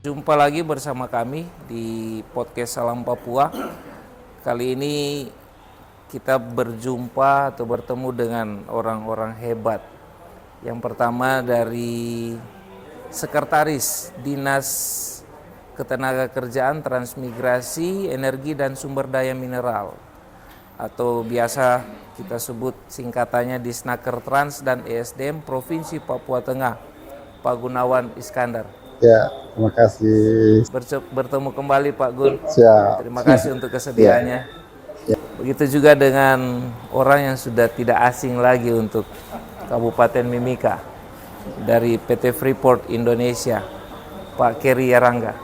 Jumpa lagi bersama kami di podcast Salam Papua. Kali ini kita berjumpa atau bertemu dengan orang-orang hebat. Yang pertama dari Sekretaris Dinas Ketenagakerjaan, Transmigrasi, Energi dan Sumber Daya Mineral, atau biasa kita sebut singkatannya Disnakertrans dan ESDM Provinsi Papua Tengah, Pak Gunawan Iskandar. Ya, terima kasih. Bertemu kembali Pak Gun. Siap. Terima kasih untuk kesediaannya. Begitu juga dengan orang yang sudah tidak asing lagi untuk Kabupaten Mimika dari PT Freeport Indonesia, Pak Keri Yarangga.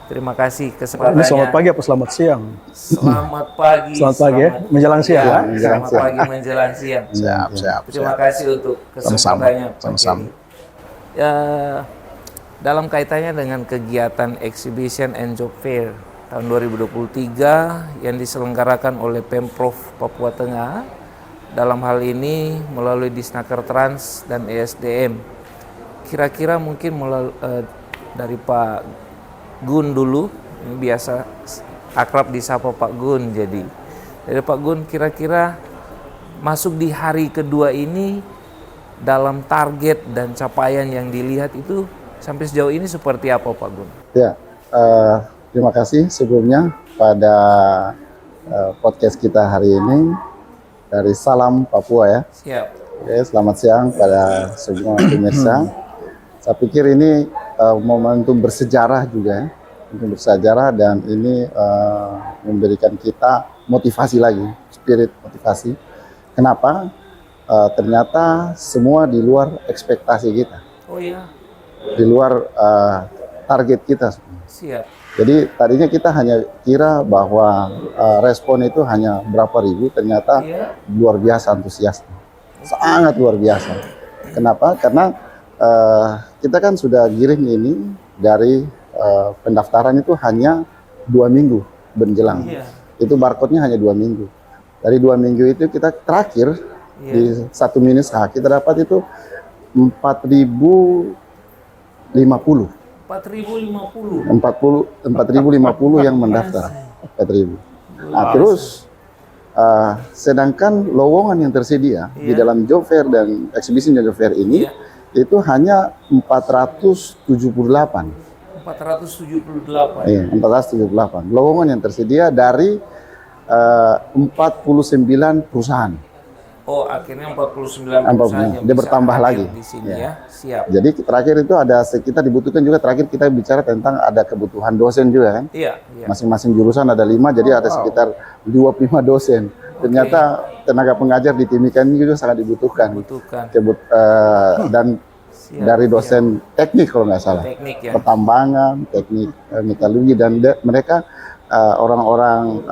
Terima kasih kesempatannya. Ini selamat pagi apa selamat siang? Selamat pagi. Selamat pagi ya, menjelang siang. Ya, selamat pagi menjelang siang. Siap. Terima kasih untuk kesempatannya Pak Keri. Ya, dalam kaitannya dengan kegiatan Exhibition and Job Fair tahun 2023 yang diselenggarakan oleh Pemprov Papua Tengah, dalam hal ini melalui Disnakertrans dan ESDM, kira-kira mungkin dari Pak Gun dulu, ini biasa akrab disapa Pak Gun, jadi dari Pak Gun kira-kira masuk di hari kedua ini dalam target dan capaian yang dilihat itu sampai sejauh ini seperti apa Pak Gun? Ya, terima kasih sebelumnya pada podcast kita hari ini dari Salam Papua ya. Siap. Oke, selamat siang pada semua pemirsa. Saya pikir ini momentum bersejarah juga ya. Momentum bersejarah dan ini memberikan kita motivasi lagi, spirit motivasi. Kenapa? Ternyata semua di luar ekspektasi kita. Oh iya. Di luar target kita. Siap. Jadi tadinya kita hanya kira bahwa respon itu hanya berapa ribu, ternyata luar biasa antusiasnya, sangat luar biasa. Kenapa? Karena kita kan sudah giring ini dari pendaftaran itu hanya 2 minggu menjelang. Itu barcode-nya hanya 2 minggu. Dari 2 minggu itu kita terakhir di 1 Minus kita dapat itu 4.050 yang mendaftar. 4.000. Nah, terus sedangkan lowongan yang tersedia di dalam job fair dan exhibition dan job fair ini itu hanya 478. 478. Iya, 478. Lowongan yang tersedia dari 49 perusahaan. Oh, akhirnya 49 perusahaan yang dia bisa bertambah lagi di sini ya. Siap. Jadi terakhir itu ada kita dibutuhkan juga, terakhir kita bicara tentang ada kebutuhan dosen juga kan. Iya. Masing-masing jurusan ada 5, jadi ada sekitar 25 dosen. Ternyata tenaga pengajar di Timika ini juga sangat dibutuhkan. Dan dari dosen teknik kalau nggak salah. Teknik ya. Pertambangan, teknik metalurgi, dan mereka orang-orang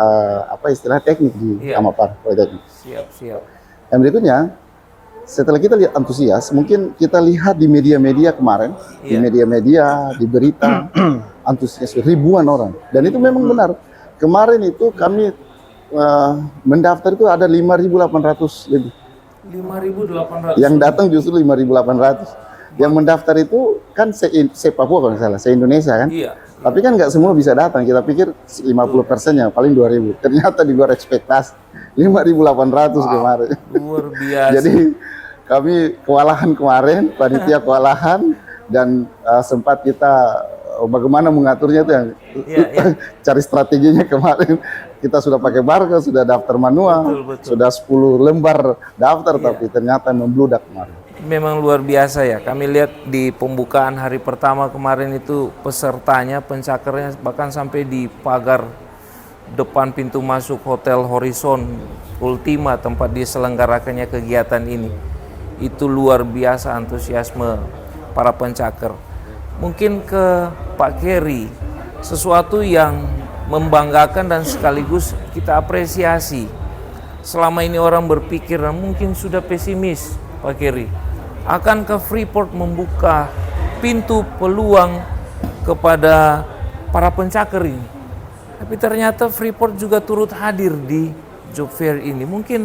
istilah teknik di Amapar Politeknik. Siap. Yang berikutnya, setelah kita lihat antusias, mungkin kita lihat di media-media kemarin, di media-media, di berita, antusias ribuan orang. Dan itu memang benar. Kemarin itu kami mendaftar itu ada 5.800 lebih. 5.800. Yang datang justru 5.800. Yang mendaftar itu kan se-Papua kalau nggak salah, se-Indonesia kan. Iya. Tapi kan nggak semua bisa datang. Kita pikir 50%-nya, paling 2.000. Ternyata di luar ekspektasi. 5.800 kemarin. Luar biasa. Jadi kami kewalahan kemarin, panitia kewalahan, dan sempat kita bagaimana mengaturnya itu yang cari strateginya kemarin. Kita sudah pakai barcode, sudah daftar manual, sudah 10 lembar daftar, tapi ternyata membludak kemarin. Memang luar biasa ya. Kami lihat di pembukaan hari pertama kemarin itu pesertanya, pencakernya bahkan sampai di pagar depan pintu masuk Hotel Horizon Ultima tempat diselenggarakannya kegiatan ini. Itu luar biasa antusiasme para pencaker. Mungkin ke Pak Keri, sesuatu yang membanggakan dan sekaligus kita apresiasi. Selama ini orang berpikir dan mungkin sudah pesimis, Pak Keri. Akankah Freeport membuka pintu peluang kepada para pencaker ini? Tapi ternyata Freeport juga turut hadir di job fair ini. Mungkin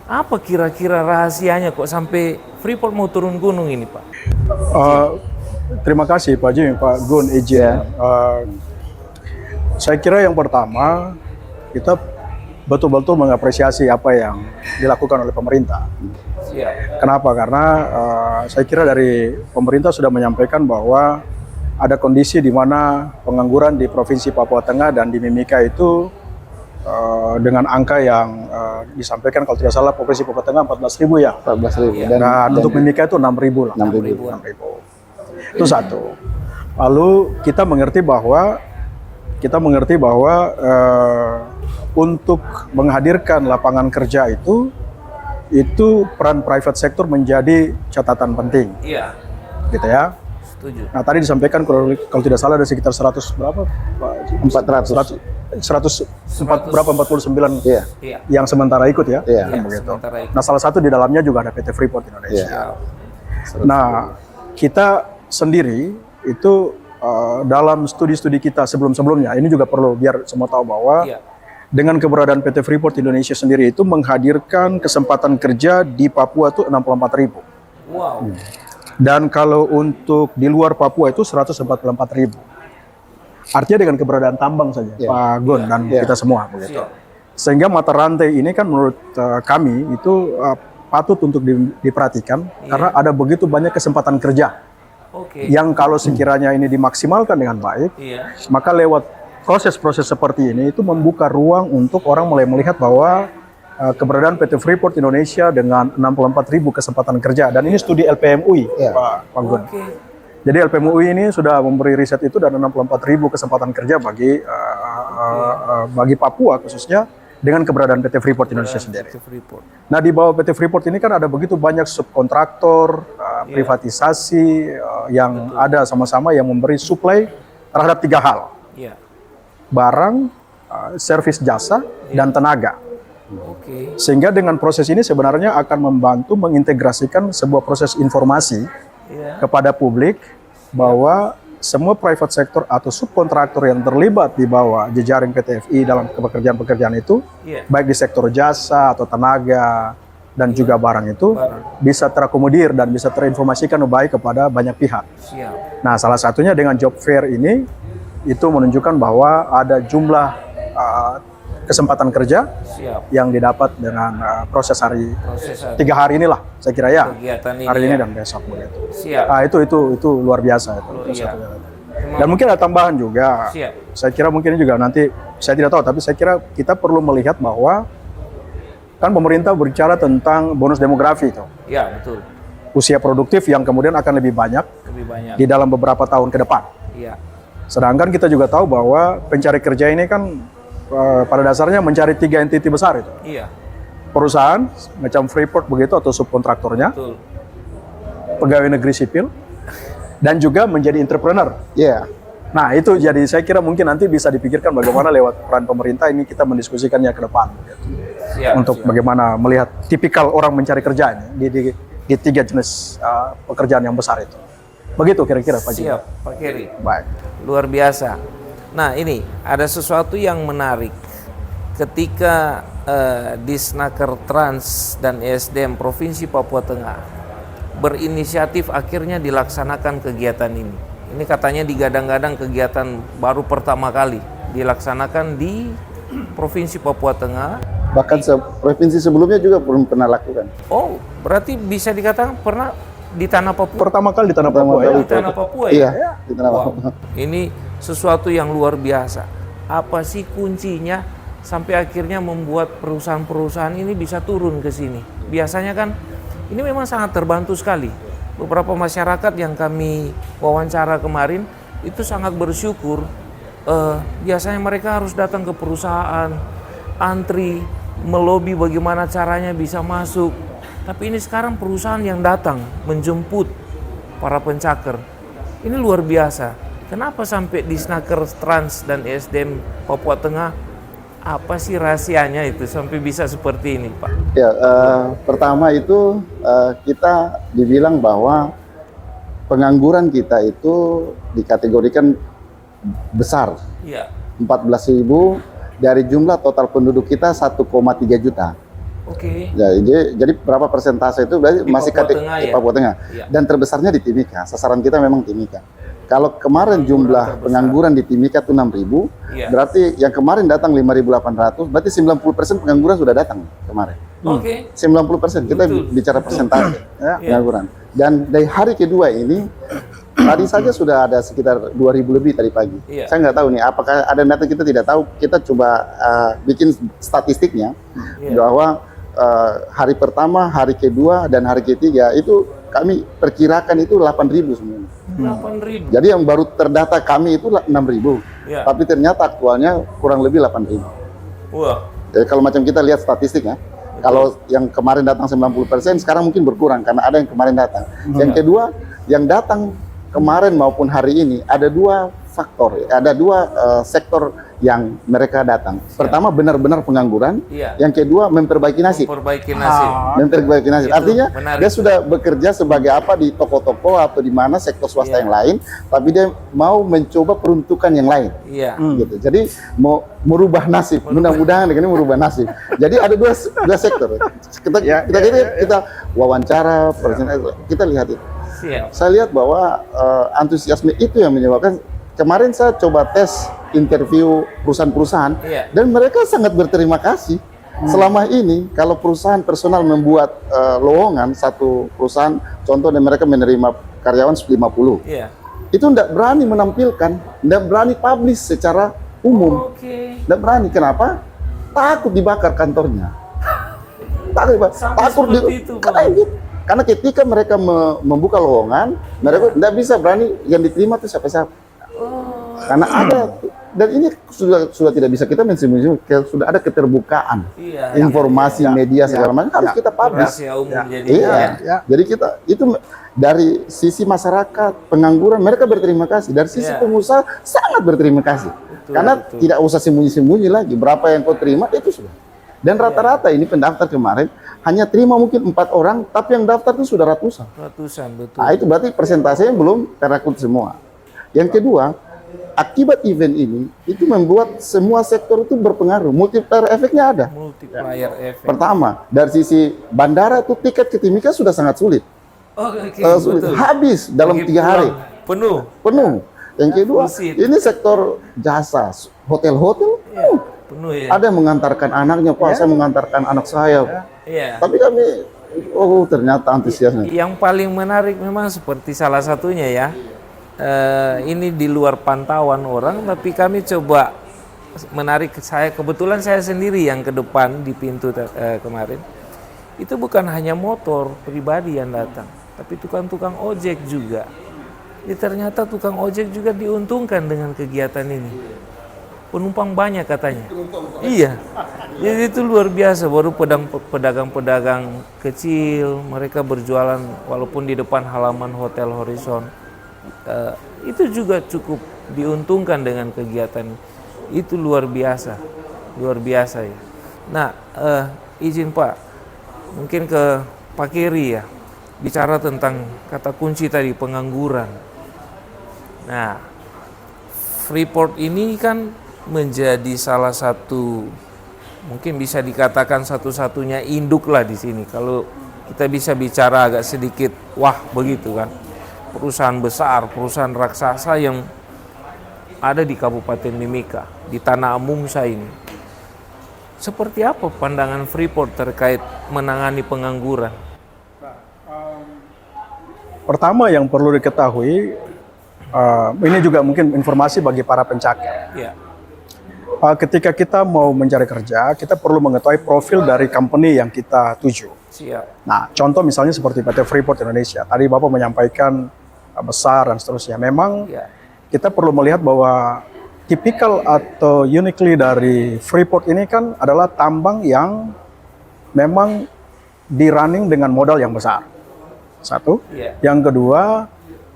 apa kira-kira rahasianya kok sampai Freeport mau turun gunung ini, Pak? Terima kasih Pak Jimmy, Pak Gun, izin. Saya kira yang pertama, kita betul-betul mengapresiasi apa yang dilakukan oleh pemerintah. Siap. Kenapa? Karena saya kira dari pemerintah sudah menyampaikan bahwa ada kondisi di mana pengangguran di Provinsi Papua Tengah dan di Mimika itu dengan angka yang disampaikan kalau tidak salah Provinsi Papua Tengah 14.000 ya. 14.000 Dan untuk Mimika itu 6.000 lah. 6.000. 6.000. Itu satu. Lalu kita mengerti bahwa untuk menghadirkan lapangan kerja itu peran private sector menjadi catatan penting, Iya. gitu ya. Setuju. Nah tadi disampaikan kalau tidak salah ada sekitar 100 berapa Pak? 49 Iya. Iya. yang sementara ikut ya. Iya. Kan begitu. Sementara ikut. Nah salah satu di dalamnya juga ada PT Freeport Indonesia. Iya. Nah kita sendiri itu dalam studi-studi kita sebelum-sebelumnya ini juga perlu biar semua tahu bahwa Iya. dengan keberadaan PT Freeport Indonesia sendiri itu menghadirkan kesempatan kerja di Papua itu 64.000. Wow. Dan kalau untuk di luar Papua itu 144.000. Artinya dengan keberadaan tambang saja, Ya. Pak Gun dan Ya. kita semua begitu. Siap. Sehingga mata rantai ini kan menurut kami itu patut untuk diperhatikan karena ada begitu banyak kesempatan kerja Oke. yang kalau sekiranya ini dimaksimalkan dengan baik, Iya. maka lewat proses-proses seperti ini itu membuka ruang untuk orang mulai melihat bahwa keberadaan PT Freeport Indonesia dengan 64.000 kesempatan kerja, dan ini studi LPMUI, Ya. Pak Gun. Oke. Jadi LPMUI ini sudah memberi riset itu dan 64.000 kesempatan kerja bagi Papua khususnya dengan keberadaan PT Freeport Indonesia sendiri. PT Freeport. Nah di bawah PT Freeport ini kan ada begitu banyak subkontraktor, privatisasi yang ada sama-sama yang memberi suplai terhadap 3 hal: Iya. barang, servis jasa, dan tenaga. Oke. Sehingga dengan proses ini sebenarnya akan membantu mengintegrasikan sebuah proses informasi Iya. kepada publik bahwa semua private sector atau subkontraktor yang terlibat di bawah jejaring PT FI dalam pekerjaan-pekerjaan itu, Iya. baik di sektor jasa atau tenaga dan juga barang itu bisa terakomodir dan bisa terinformasikan baik kepada banyak pihak. Siap. Nah, salah satunya dengan job fair ini itu menunjukkan bahwa ada jumlah kesempatan kerja Siap. yang didapat dengan proses hari Proses 3 hari inilah, saya kira ya. kegiatan ini. Hari ini ya. dan besok begitu. Siap. Nah, itu luar biasa itu. Luar biasa. Dan mungkin ada tambahan juga. Siap. Saya kira mungkin ini juga nanti saya tidak tahu, tapi saya kira kita perlu melihat bahwa kan pemerintah berbicara tentang bonus demografi itu. Ya, betul. Usia produktif yang kemudian akan lebih banyak Lebih banyak. di dalam beberapa tahun ke depan. Iya. Sedangkan kita juga tahu bahwa pencari kerja ini kan pada dasarnya mencari 3 entiti besar itu. Iya. Perusahaan macam Freeport begitu atau subkontraktornya, Betul. pegawai negeri sipil, dan juga menjadi entrepreneur. Iya. Nah itu jadi saya kira mungkin nanti bisa dipikirkan bagaimana lewat peran pemerintah ini kita mendiskusikannya ke depan. Siap. Untuk siap. bagaimana melihat tipikal orang mencari kerja ini di 3 jenis pekerjaan yang besar itu. Begitu kira-kira Pak Jimmy. Siap, Pak Keri. Baik. Luar biasa. Nah, ini ada sesuatu yang menarik. Ketika Disnaker Trans dan ESDM Provinsi Papua Tengah berinisiatif akhirnya dilaksanakan kegiatan ini. Ini katanya digadang-gadang kegiatan baru pertama kali dilaksanakan di Provinsi Papua Tengah. Bahkan provinsi sebelumnya juga belum pernah lakukan. Oh, berarti bisa dikatakan pernah di tanah Papua. Pertama kali di tanah Pertama Papua ya. kali. Di tanah Papua Iya, ya. di tanah Wow. Papua. Ini sesuatu yang luar biasa. Apa sih kuncinya sampai akhirnya membuat perusahaan-perusahaan ini bisa turun ke sini? Biasanya kan ini memang sangat terbantu sekali. Beberapa masyarakat yang kami wawancara kemarin itu sangat bersyukur. Biasanya mereka harus datang ke perusahaan, antri, melobi bagaimana caranya bisa masuk. Tapi ini sekarang perusahaan yang datang menjemput para pencaker. Ini luar biasa. Kenapa sampai Disnaker Trans dan ESDM Papua Tengah, apa sih rahasianya itu sampai bisa seperti ini, Pak? Ya, pertama itu kita dibilang bahwa pengangguran kita itu dikategorikan besar, Iya. 14.000 dari jumlah total penduduk kita 1,3 juta. Oke. Ya, jadi berapa persentase itu berarti Di masih Papua Tengah di ya? Papua Tengah. Iya. Dan terbesarnya di Timika. Sasaran kita memang Timika. Kalau kemarin jumlah pengangguran di Timika itu 6.000, Iya. berarti yang kemarin datang 5.800, berarti 90% pengangguran sudah datang kemarin. Oke. 90%, kita Betul. bicara persentase Ya. pengangguran. Dan dari hari kedua ini, tadi saja sudah ada sekitar 2.000 lebih tadi pagi. Iya. Saya nggak tahu nih, apakah ada data kita tidak tahu. Kita coba bikin statistiknya Iya. bahwa hari pertama, hari kedua, dan hari ketiga itu kami perkirakan itu 8.000 semuanya. 8.000. Jadi yang baru terdata kami itu 6.000, Iya. tapi ternyata aktualnya kurang lebih 8.000. Wah. Jadi kalau macam kita lihat statistiknya, kalau yang kemarin datang 90%, sekarang mungkin berkurang karena ada yang kemarin datang. Yang kedua, yang datang kemarin maupun hari ini ada dua faktor, ada dua sektor yang mereka datang. Pertama benar-benar pengangguran, Iya. yang kedua memperbaiki nasib. Memperbaiki nasib. Memperbaiki nasib. Itu Artinya menarik. dia sudah bekerja sebagai apa di toko-toko atau di mana sektor swasta Iya. yang lain, tapi dia mau mencoba peruntukan yang lain. Iya. Gitu. Jadi mau merubah nasib. Mudah-mudahan dengan ini merubah nasib. Jadi ada dua sektor. Kita wawancara, kita lihat itu. Siap. Saya lihat bahwa antusiasme itu yang menyebabkan. Kemarin saya coba tes interview perusahaan-perusahaan Iya. dan mereka sangat berterima kasih. Selama ini kalau perusahaan personal membuat lowongan, satu perusahaan contoh dan mereka menerima karyawan 50, Iya. itu tidak berani menampilkan, tidak berani publish secara umum, Oke. tidak berani. Kenapa? Takut dibakar kantornya. Takut seperti itu, Pak. karena ketika mereka membuka lowongan, mereka tidak bisa berani yang diterima itu siapa-siapa. Karena ada, dan ini sudah tidak bisa kita mensembunyikan, sudah ada keterbukaan Iya. informasi media segala macam harus kita publish. Rahasia umum jadi. Iya, Ya. jadi kita itu dari sisi masyarakat pengangguran mereka berterima kasih, dari sisi Iya. pengusaha sangat berterima kasih, karena betul. tidak usah sembunyi-sembunyi lagi berapa yang kau terima itu sudah. Dan rata-rata ini pendaftar kemarin hanya terima mungkin 4 orang, tapi yang daftar itu sudah ratusan. Ratusan, betul. Nah, itu berarti persentasenya belum terekrut semua. Yang kedua, akibat event ini itu membuat semua sektor itu berpengaruh. Multiplier efeknya ada. Multiplier effect. Pertama, dari sisi bandara itu tiket ke Timika sudah sangat sulit. Oke, Sulit. betul. Habis dalam Lagi 3 hari. Penuh. Penuh. Yang kedua, Full seat. ini sektor jasa, hotel-hotel. Penuh ya. Ada yang mengantarkan anaknya, Pak, saya mengantarkan anak saya. Iya. Tapi kami, ternyata antusiasnya. Yang paling menarik memang seperti salah satunya ya. Ini di luar pantauan orang, tapi kami coba menarik saya. Kebetulan saya sendiri yang ke depan di pintu kemarin. Itu bukan hanya motor pribadi yang datang, tapi tukang-tukang ojek juga. Jadi ternyata tukang ojek juga diuntungkan dengan kegiatan ini. Penumpang banyak katanya. Iya. Jadi itu luar biasa. Baru pedagang-pedagang kecil, mereka berjualan walaupun di depan halaman Hotel Horizon. Itu juga cukup diuntungkan dengan kegiatan itu. Luar biasa ya. Nah, izin Pak, mungkin ke Pak Keri ya, bicara tentang kata kunci tadi, pengangguran. Nah, Freeport ini kan menjadi salah satu, mungkin bisa dikatakan satu-satunya induk lah di sini. Kalau kita bisa bicara agak sedikit, wah begitu kan. Perusahaan besar, perusahaan raksasa yang ada di Kabupaten Mimika, di Tanah Amungsa ini. Seperti apa pandangan Freeport terkait menangani pengangguran? Pertama yang perlu diketahui, ini juga mungkin informasi bagi para pencakar. Ya, Ketika kita mau mencari kerja, kita perlu mengetahui profil dari company yang kita tuju. siap. Nah, contoh misalnya seperti PT Freeport Indonesia. Tadi Bapak menyampaikan besar dan seterusnya. Memang Ya, kita perlu melihat bahwa tipikal atau uniquely dari Freeport ini kan adalah tambang yang memang di running dengan modal yang besar. Satu. ya. Yang kedua,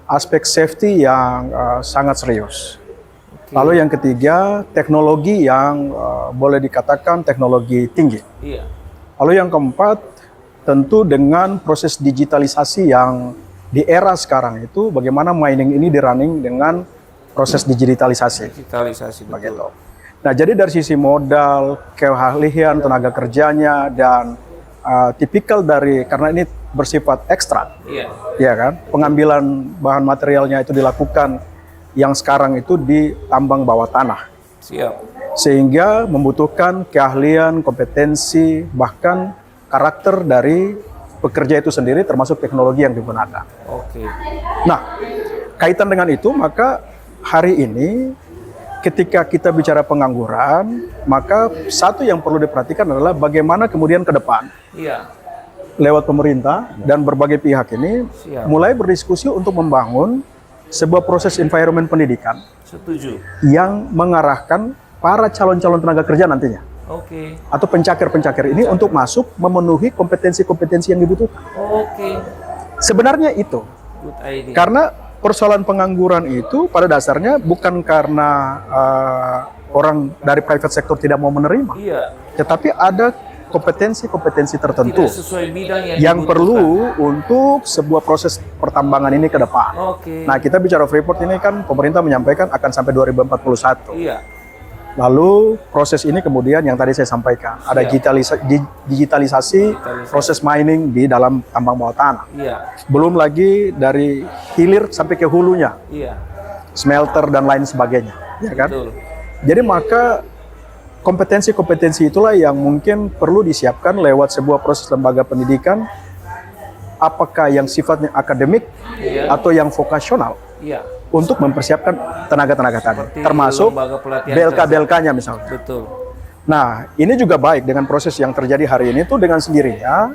aspek safety yang sangat serius. Lalu yang ketiga, teknologi yang boleh dikatakan teknologi tinggi. Iya, Lalu yang keempat, tentu dengan proses digitalisasi yang di era sekarang itu, bagaimana mining ini di-running dengan proses digitalisasi. digitalisasi betul. Begitu. Nah, jadi dari sisi modal, keahlian, tenaga kerjanya, dan tipikal dari, karena ini bersifat ekstrak, Iya. ya kan? Pengambilan bahan materialnya itu dilakukan yang sekarang itu di tambang bawah tanah, Siap. sehingga membutuhkan keahlian, kompetensi, bahkan karakter dari pekerja itu sendiri, termasuk teknologi yang digunakan. Oke. Nah, kaitan dengan itu, maka hari ini ketika kita bicara pengangguran, maka satu yang perlu diperhatikan adalah bagaimana kemudian ke depan Iya. lewat pemerintah dan berbagai pihak ini Siap. mulai berdiskusi untuk membangun sebuah proses environment pendidikan Setuju. yang mengarahkan para calon-calon tenaga kerja nantinya Oke. atau pencakir-pencakir ini untuk masuk memenuhi kompetensi-kompetensi yang dibutuhkan. Oke. Sebenarnya itu, Good idea. karena persoalan pengangguran itu pada dasarnya bukan karena orang dari private sector tidak mau menerima, Iya. tetapi ada kompetensi-kompetensi tertentu Tidak sesuai bidang yang yang dibutuhkan. perlu untuk sebuah proses pertambangan ini ke depan. Oke. Nah, kita bicara Freeport ini kan pemerintah menyampaikan akan sampai 2041. Iya. Lalu proses ini kemudian yang tadi saya sampaikan, ada digitalisasi proses mining di dalam tambang bawah tanah. Iya. Belum lagi dari hilir sampai ke hulunya, Iya. smelter dan lain sebagainya, ya kan? Betul. Jadi maka kompetensi-kompetensi itulah yang mungkin perlu disiapkan lewat sebuah proses lembaga pendidikan, apakah yang sifatnya akademik Iya. atau yang vokasional, Iya. untuk mempersiapkan tenaga-tenaga tadi, Seperti termasuk lembaga pelatihan BLK-BLK-nya misalnya. Betul. Nah, ini juga baik dengan proses yang terjadi hari ini tuh dengan sendirinya,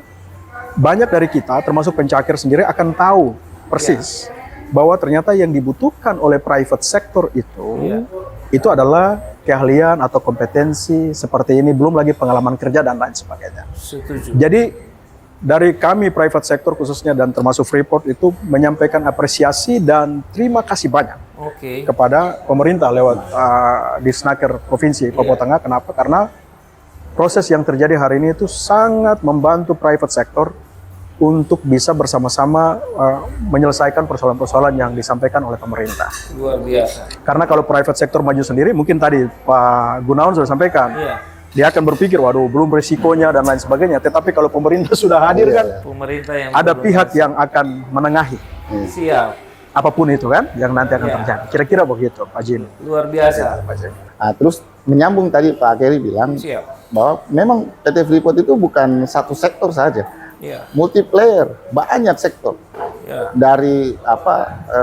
banyak dari kita, termasuk pencakir sendiri akan tahu persis bahwa ternyata yang dibutuhkan oleh private sector itu adalah keahlian atau kompetensi seperti ini, belum lagi pengalaman kerja dan lain sebagainya. Setuju. Jadi dari kami private sector khususnya dan termasuk Freeport itu menyampaikan apresiasi dan terima kasih banyak Oke. kepada pemerintah lewat Disnaker Provinsi Papua Tengah. Kenapa? Karena proses yang terjadi hari ini itu sangat membantu private sector untuk bisa bersama-sama menyelesaikan persoalan-persoalan yang disampaikan oleh pemerintah. Luar biasa. Karena kalau private sector maju sendiri, mungkin tadi Pak Gunawan sudah sampaikan, Iya. dia akan berpikir, waduh belum resikonya dan lain sebagainya. Tetapi kalau pemerintah sudah hadir kan, Pemerintah yang ada perlu pihak yang akan menengahi siap. apapun itu kan, yang nanti akan Ya. terjadi. Kira-kira begitu, Pak Jimmy. Luar biasa. Nah, terus menyambung tadi Pak Keri bilang Siap. bahwa memang PT Freeport itu bukan satu sektor saja, Iya. multiplayer, banyak sektor. Iya. Dari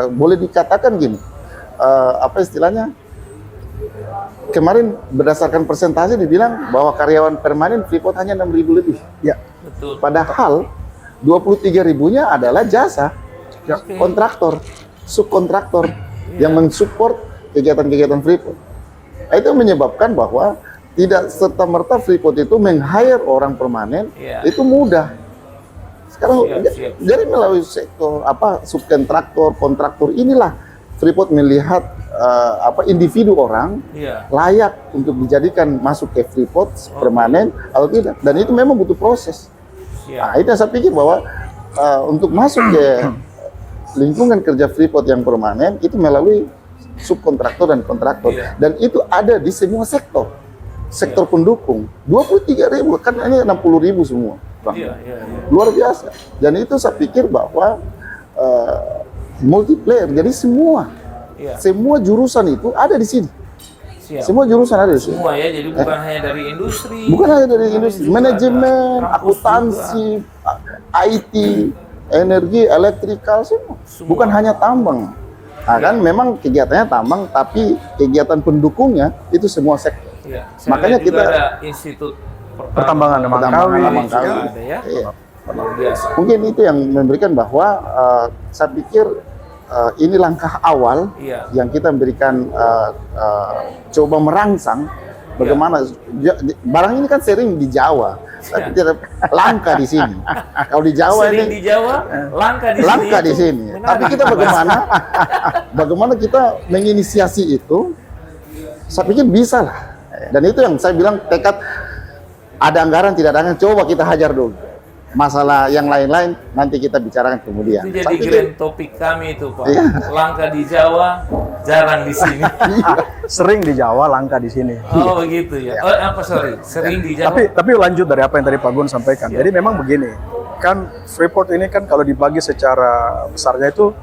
boleh dikatakan gini, apa istilahnya? Kemarin berdasarkan persentase dibilang bahwa karyawan permanen Freeport hanya 6.000 lebih. Ya, Betul. Padahal 23.000-nya adalah jasa, Oke. kontraktor, subkontraktor yang mensupport kegiatan-kegiatan Freeport. Itu menyebabkan bahwa tidak serta-merta Freeport itu meng-hire orang permanen itu mudah. Sekarang Siap. jadi melalui sektor subkontraktor, kontraktor inilah Freeport melihat individu orang Iya. layak untuk dijadikan masuk ke Freeport permanen atau tidak, dan itu memang butuh proses. Siap. Nah, itu saya pikir bahwa untuk masuk ke lingkungan kerja Freeport yang permanen itu melalui subkontraktor dan kontraktor, Iya. dan itu ada di semua sektor pendukung. 23.000 kan ini 60.000 semua, Bang. Iya. Luar biasa. Dan itu saya pikir bahwa multiplayer, jadi Iya. semua jurusan itu ada di sini. Siap. Semua jurusan ada di sini. Semua ya, jadi bukan hanya dari industri. Bukan hanya dari industri, juga manajemen, ada kampus akuntansi, IT, energi, elektrikal, semua. Bukan hanya tambang. Nah, kan memang kegiatannya tambang, tapi kegiatan pendukungnya itu semua sektor. Iya. Makanya Makanya kita kita- ada institut pertambangan Mangkawi, Mangkawi. juga ada ya. Iya. Luar biasa. Mungkin itu yang memberikan bahwa saya pikir ini langkah awal Iya. yang kita memberikan coba merangsang bagaimana barang ini kan sering di Jawa, tapi tidak langka di sini. Kalau di Jawa Sering ini di Jawa, langka di sini. langka di itu sini. menarik. Tapi kita bagaimana kita menginisiasi itu? Saya pikir bisa lah. Dan itu yang saya bilang tekad, ada anggaran tidak ada anggaran, coba kita hajar dulu. Masalah yang lain-lain nanti kita bicarakan kemudian. Itu jadi Saya pikir grand topik kami itu, Pak. Iya. Langka di Jawa, Jarang di sini. Sering di Jawa, langka di sini. Oh begitu ya. Oh sorry, sering di Jawa. Tapi lanjut dari apa yang tadi Pak Gun sampaikan. Jadi memang begini, kan Freeport ini kan kalau dibagi secara besarnya itu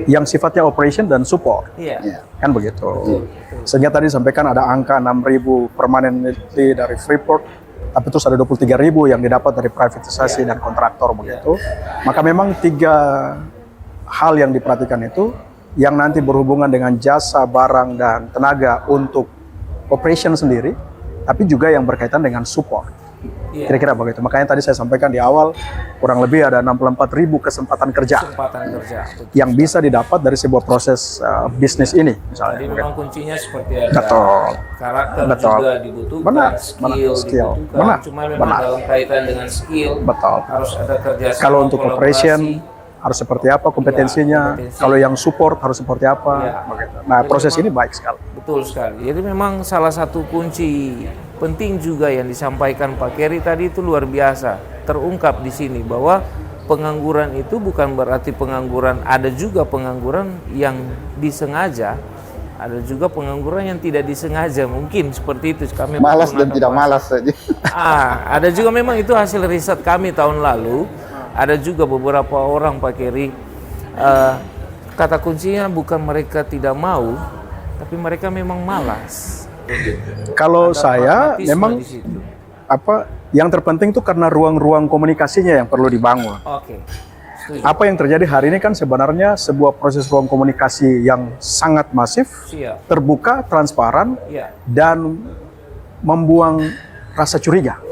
yang sifatnya operation dan support. Iya. Kan begitu. Sehingga tadi disampaikan ada angka 6.000 permanently dari Freeport, tapi terus ada 23.000 yang didapat dari privatisasi dan kontraktor begitu. Maka memang 3 hal yang diperhatikan itu, yang nanti berhubungan dengan jasa, barang, dan tenaga untuk operation sendiri, tapi juga yang berkaitan dengan support. Kira-kira begitu. Makanya tadi saya sampaikan di awal, kurang lebih ada 64.000 kesempatan kerja yang bisa didapat dari sebuah proses bisnis ini. Misalnya. Jadi memang kuncinya seperti ada karakter Betul. juga dibutuhkan, Benar. skill dibutuhkan. Benar. Cuma memang dalam kaitan dengan skill, Betul. harus ada kerjasama. Kalau untuk kolaborasi. operation harus seperti apa kompetensinya, kompetensi. kalau yang support harus seperti apa. Ya. Begitu. Nah, Jadi proses memang- ini baik sekali. Betul sekali. Jadi memang salah satu kunci penting juga yang disampaikan Pak Keri tadi itu luar biasa. Terungkap di sini bahwa pengangguran itu bukan berarti pengangguran, ada juga pengangguran yang disengaja, ada juga pengangguran yang tidak disengaja. Mungkin seperti itu kami Malas dan menggunakan tidak bahasa. malas saja. Ada juga memang itu hasil riset kami tahun lalu. Ada juga beberapa orang Pak Keri, kata kuncinya bukan mereka tidak mau, tapi mereka memang malas. Kalau saya Pragmatisme memang di situ. yang terpenting itu karena ruang-ruang komunikasinya yang perlu dibangun. Oke. Setuju. Apa yang terjadi hari ini kan sebenarnya sebuah proses ruang komunikasi yang sangat masif, Siap. terbuka, transparan, Iya. dan membuang rasa curiga.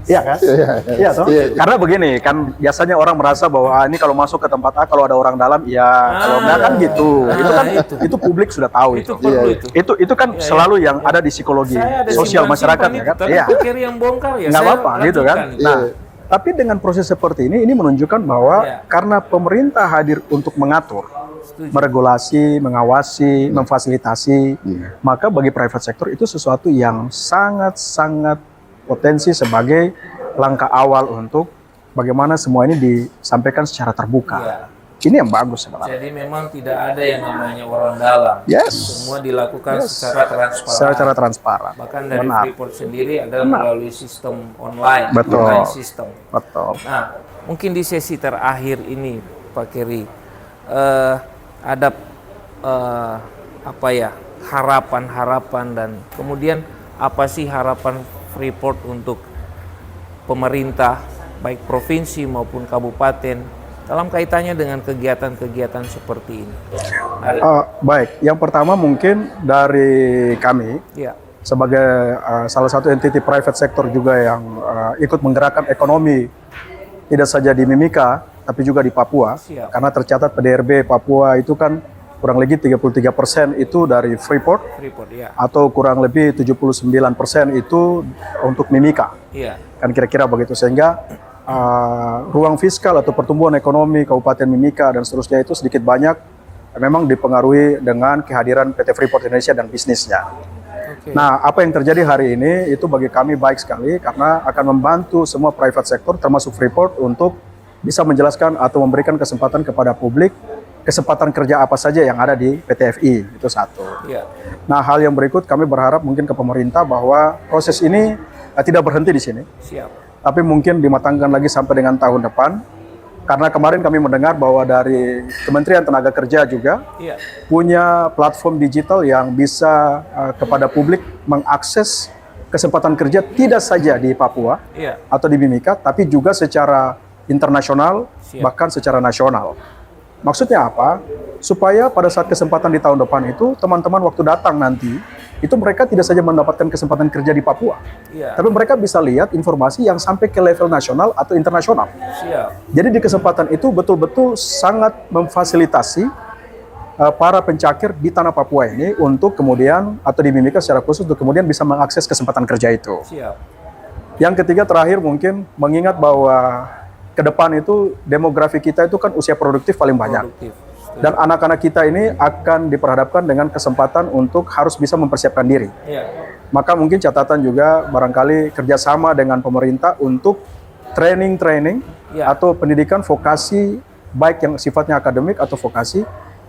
Iya kan? Iya toh? Iya. Karena begini, kan biasanya orang merasa bahwa ini kalau masuk ke tempat A kalau ada orang dalam, ya kalau enggak kan gitu. Itu kan itu publik sudah tahu Itu itu. perlu itu. Itu kan selalu yang ada di psikologi Saya ada sosial masyarakat simpan-simpan ya kan? itu, tapi Iya. Pak Keri yang bongkar ya. Nggak saya apa-apa gitu kan. lanjutkan. Nah, tapi dengan proses seperti ini menunjukkan bahwa Iya. karena pemerintah hadir untuk mengatur, Setuju. meregulasi, mengawasi, memfasilitasi, maka bagi private sector itu sesuatu yang sangat-sangat potensi sebagai langkah awal untuk bagaimana semua ini disampaikan secara terbuka. Iya. Ini yang bagus sebenarnya. Jadi memang tidak ada yang namanya orang dalam. Yes. Semua dilakukan secara transparan. Secara transparan. Bahkan dari Benar. Freeport sendiri adalah melalui sistem online. Betul. Online system. Betul. Nah, mungkin di sesi terakhir ini, Pak Keri, ada harapan-harapan dan kemudian apa sih harapan Freeport untuk pemerintah, baik provinsi maupun kabupaten, dalam kaitannya dengan kegiatan-kegiatan seperti ini? Baik, yang pertama mungkin dari kami Ya, sebagai salah satu entity private sector juga yang ikut menggerakkan ekonomi tidak saja di Mimika tapi juga di Papua. Siap. Karena tercatat PDRB Papua itu kan kurang lebih 33% itu dari Freeport Freeport, ya. atau kurang lebih 79% itu untuk Mimika. Iya, Kan kira-kira begitu, sehingga ruang fiskal atau pertumbuhan ekonomi Kabupaten Mimika dan seterusnya itu sedikit banyak memang dipengaruhi dengan kehadiran PT Freeport Indonesia dan bisnisnya. oke. Nah, apa yang terjadi hari ini itu bagi kami baik sekali karena akan membantu semua private sector termasuk Freeport untuk bisa menjelaskan atau memberikan kesempatan kepada publik kesempatan kerja apa saja yang ada di PT FI, itu satu. Iya, Nah, hal yang berikut kami berharap mungkin ke pemerintah bahwa proses ini tidak berhenti di sini, siap. tapi mungkin dimatangkan lagi sampai dengan tahun depan. Karena kemarin kami mendengar bahwa dari Kementerian Tenaga Kerja juga Iya, punya platform digital yang bisa kepada publik mengakses kesempatan kerja tidak saja di Papua iya, atau di Mimika, tapi juga secara internasional, Siap. bahkan secara nasional. Maksudnya apa? Supaya pada saat kesempatan di tahun depan itu, teman-teman waktu datang nanti, itu mereka tidak saja mendapatkan kesempatan kerja di Papua, iya, tapi mereka bisa lihat informasi yang sampai ke level nasional atau internasional. siap. Jadi di kesempatan itu betul-betul sangat memfasilitasi para pencakir di tanah Papua ini untuk kemudian, atau di Mimika secara khusus, untuk kemudian bisa mengakses kesempatan kerja itu. Siap. Yang ketiga terakhir mungkin mengingat bahwa ke depan itu demografi kita itu kan usia produktif paling banyak. Produktif. Dan anak-anak kita ini akan diperhadapkan dengan kesempatan untuk harus bisa mempersiapkan diri. Iya, Maka mungkin catatan juga barangkali kerjasama dengan pemerintah untuk training Ya. atau pendidikan vokasi baik yang sifatnya akademik atau vokasi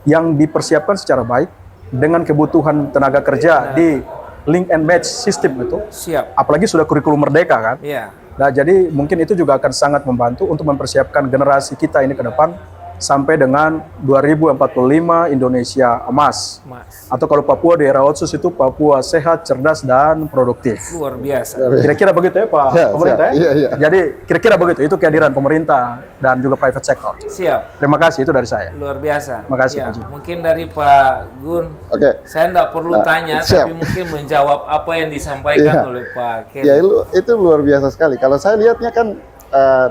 yang dipersiapkan secara baik dengan kebutuhan tenaga kerja di link and match system itu. Siap. Apalagi sudah kurikulum merdeka kan. Iya. Nah, jadi mungkin itu juga akan sangat membantu untuk mempersiapkan generasi kita ini ke depan sampai dengan 2045 Indonesia emas. Mas. Atau kalau Papua di era Otsus itu Papua sehat, cerdas, dan produktif. Luar biasa. Kira-kira begitu ya Pak Ya, pemerintah ya? iya. Jadi kira-kira begitu, itu kehadiran pemerintah dan juga private sector. Siap. Terima kasih, itu dari saya. Luar biasa. Makasih, Ya, Pak Ji. mungkin dari Pak Gun, Oke. saya enggak perlu tanya, siap. tapi mungkin menjawab apa yang disampaikan Iya. oleh Pak Kelly. Ya itu luar biasa sekali. Kalau saya lihatnya kan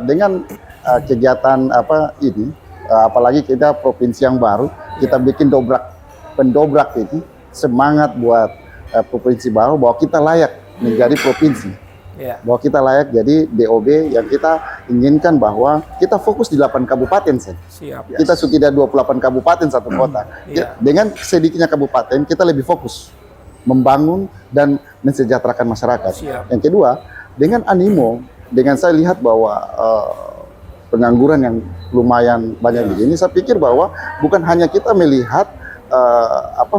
dengan kegiatan ini, apalagi kita provinsi yang baru, kita bikin pendobrak ini semangat buat provinsi baru bahwa kita layak menjadi provinsi, Ya. bahwa kita layak jadi DOB yang kita inginkan bahwa kita fokus di 8 kabupaten saja. Siap. Kita sudah 28 kabupaten satu kota. Iya. Dengan sedikitnya kabupaten kita lebih fokus membangun dan mensejahterakan masyarakat. Siap. Yang kedua, dengan animo, dengan saya lihat bahwa pengangguran yang lumayan banyak begini, saya pikir bahwa bukan hanya kita melihat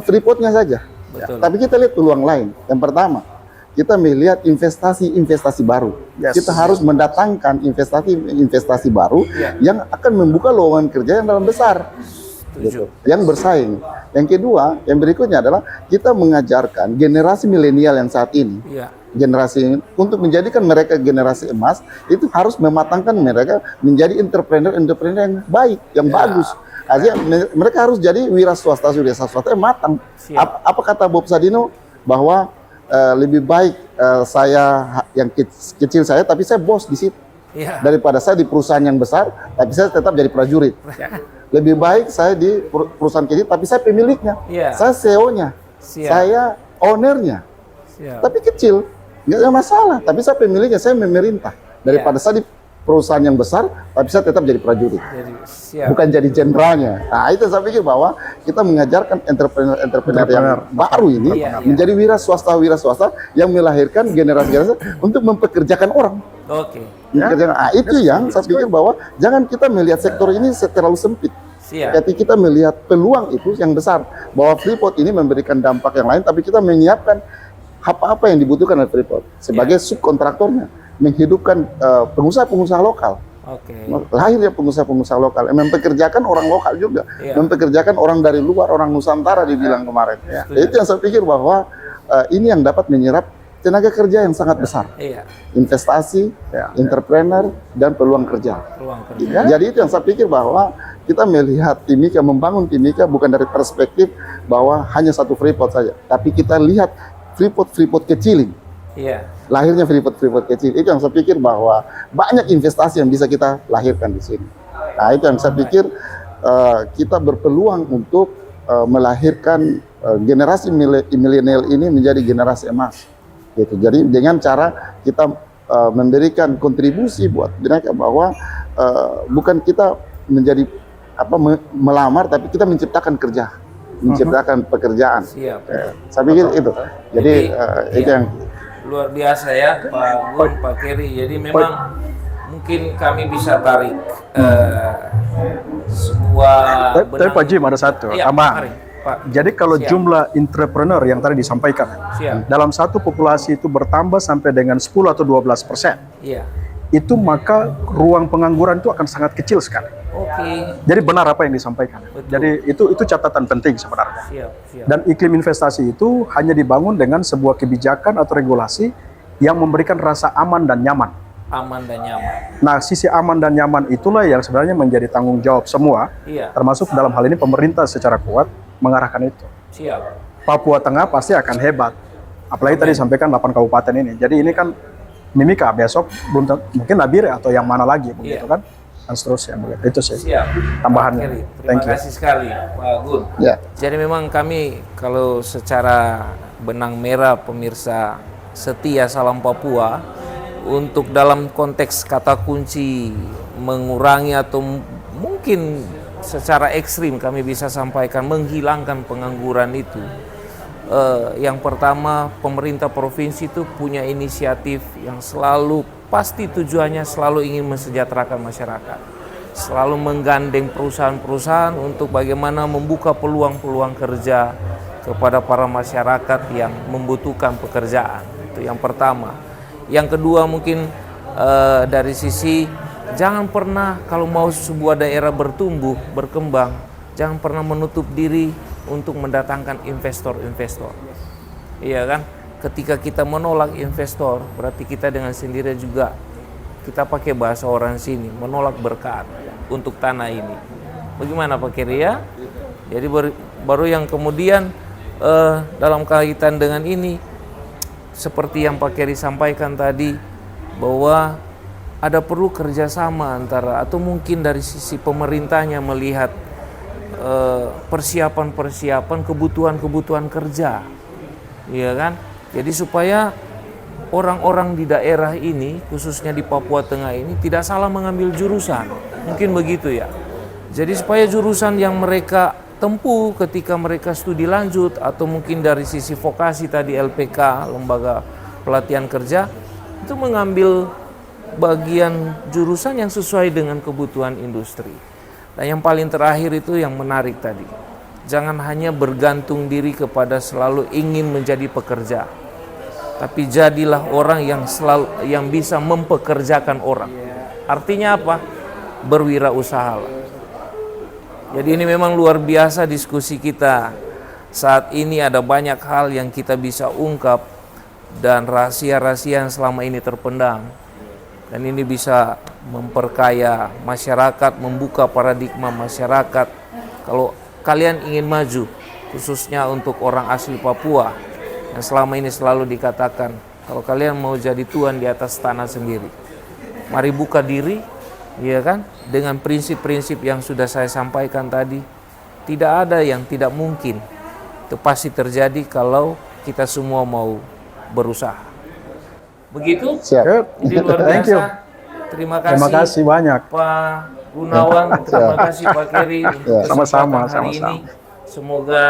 Freeport-nya saja, Betul. tapi kita lihat peluang lain. Yang pertama, kita melihat investasi baru. Yes. Kita harus mendatangkan investasi baru Ya. yang akan membuka lowongan kerja yang dalam besar, Setuju. yang bersaing. Yang kedua, yang berikutnya adalah kita mengajarkan generasi milenial yang saat ini, Iya. generasi ini, untuk menjadikan mereka generasi emas, itu harus mematangkan mereka menjadi entrepreneur yang baik, yang bagus. Artinya mereka harus jadi wira swasta yang matang. Siap. Apa kata Bob Sadino bahwa lebih baik saya yang kecil saya tapi saya bos di situ Iya. daripada saya di perusahaan yang besar tapi saya tetap jadi prajurit. Lebih baik saya di perusahaan kecil tapi saya pemiliknya, Iya. saya CEO-nya, Siap. saya ownernya, Siap. tapi kecil, nggak ada masalah. Tapi saya pemiliknya, saya memerintah. Daripada saya di perusahaan yang besar, tapi saya tetap jadi prajurit, Jadi siap. bukan jadi jenderalnya. Nah, itu saya pikir bahwa kita mengajarkan entrepreneur yang baru ini Iya, iya. menjadi wira swasta yang melahirkan generasi untuk mempekerjakan orang. Oke. Itu yang saya pikir bahwa jangan kita melihat sektor ini terlalu sempit. Siap. Jadi kita melihat peluang itu yang besar, bahwa Freeport ini memberikan dampak yang lain, tapi kita menyiapkan apa-apa yang dibutuhkan oleh Freeport sebagai subkontraktornya, menghidupkan pengusaha-pengusaha lokal. Oke. Lahirnya pengusaha-pengusaha lokal, mempekerjakan orang lokal juga, Iya. mempekerjakan orang dari luar, orang Nusantara dibilang kemarin. Itu yang saya pikir bahwa ini yang dapat menyerap tenaga kerja yang sangat besar, Iya. investasi, entrepreneur, dan peluang kerja. Ruang kerja. Jadi itu yang saya pikir bahwa kita melihat Timika, membangun Timika bukan dari perspektif bahwa hanya satu Freeport saja, tapi kita lihat Freeport kecil ini. Iya. Lahirnya Freeport kecil, itu yang saya pikir bahwa banyak investasi yang bisa kita lahirkan di sini. Nah, itu yang saya pikir kita berpeluang untuk melahirkan generasi milenial ini menjadi generasi emas. Gitu. Jadi dengan cara kita memberikan kontribusi buat mereka bahwa bukan kita menjadi melamar, tapi kita menciptakan kerja, menciptakan pekerjaan. Siap. Saya pikir itu. Jadi itu iya. yang Luar biasa ya Pak Gun, Pak Keri. Jadi memang mungkin kami bisa tarik sebuah Tapi Pak Jim ada satu Iya, tambahan. mari, Pak. Jadi kalau Siap. jumlah entrepreneur yang tadi disampaikan Siap. dalam satu populasi itu bertambah sampai dengan 10 atau 12%, Iya. itu maka ruang pengangguran itu akan sangat kecil sekali. Oke. Jadi benar apa yang disampaikan. Betul. Jadi itu catatan penting sebenarnya. Siap. Dan iklim investasi itu hanya dibangun dengan sebuah kebijakan atau regulasi yang memberikan rasa aman dan nyaman. Aman dan nyaman. Nah, sisi aman dan nyaman itulah yang sebenarnya menjadi tanggung jawab semua, Iya. termasuk dalam hal ini pemerintah secara kuat mengarahkan itu. Siap. Papua Tengah pasti akan hebat. Apalagi tadi disampaikan 8 kabupaten ini. Jadi ini kan Mimika, besok belum mungkin Nabire atau yang mana lagi begitu Iya. kan? Dan seterusnya begitu. Itu sih Siap. tambahannya. Pak Keri, terima Thank you. kasih sekali Pak Gun. ya. Jadi memang kami kalau secara benang merah pemirsa setia Salam Papua, untuk dalam konteks kata kunci mengurangi atau mungkin secara ekstrim kami bisa sampaikan menghilangkan pengangguran itu. Yang pertama, pemerintah provinsi itu punya inisiatif yang selalu pasti tujuannya selalu ingin mensejahterakan masyarakat. selalu menggandeng perusahaan-perusahaan untuk bagaimana membuka peluang-peluang kerja kepada para masyarakat yang membutuhkan pekerjaan. Itu yang pertama. Yang kedua mungkin dari sisi jangan pernah kalau mau sebuah daerah bertumbuh, berkembang, jangan pernah menutup diri untuk mendatangkan investor-investor. Iya kan? Ketika kita menolak investor, berarti kita dengan sendiri juga, kita pakai bahasa orang sini, menolak berkat untuk tanah ini. Bagaimana Pak Keri ya? Jadi baru yang kemudian dalam kaitan dengan ini, seperti yang Pak Keri sampaikan tadi, bahwa ada perlu kerjasama antara, atau mungkin dari sisi pemerintahnya melihat persiapan-persiapan kebutuhan-kebutuhan kerja, iya kan? Jadi supaya orang-orang di daerah ini, khususnya di Papua Tengah ini, tidak salah mengambil jurusan. Mungkin begitu ya. Jadi supaya jurusan yang mereka tempuh ketika mereka studi lanjut, atau mungkin dari sisi vokasi tadi LPK, Lembaga Pelatihan Kerja, itu mengambil bagian jurusan yang sesuai dengan kebutuhan industri. Dan yang paling terakhir itu yang menarik tadi. Jangan hanya bergantung diri kepada selalu ingin menjadi pekerja, tapi jadilah orang yang bisa mempekerjakan orang. Artinya apa? Berwirausahalah. Jadi ini memang luar biasa diskusi kita. Saat ini ada banyak hal yang kita bisa ungkap dan rahasia-rahasia yang selama ini terpendam. Dan ini bisa memperkaya masyarakat, membuka paradigma masyarakat. Kalau kalian ingin maju, khususnya untuk orang asli Papua, yang selama ini selalu dikatakan, kalau kalian mau jadi tuan di atas tanah sendiri, mari buka diri, ya kan? Dengan prinsip-prinsip yang sudah saya sampaikan tadi, tidak ada yang tidak mungkin. Itu pasti terjadi kalau kita semua mau berusaha. Begitu? Siap. Jadi luar biasa. Thank you. Terima kasih. Terima kasih banyak. Pak Gunawan, terima kasih Pak Keri untuk Sama-sama, kesempatan hari sama-sama. ini. Semoga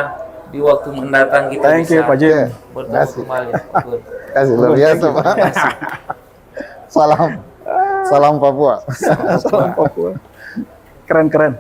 di waktu mendatang kita Thank you bisa Pak Jim. bertemu kembali. Good. Kasih luar biasa Pak. Salam Papua. Salam Papua. Keren-keren.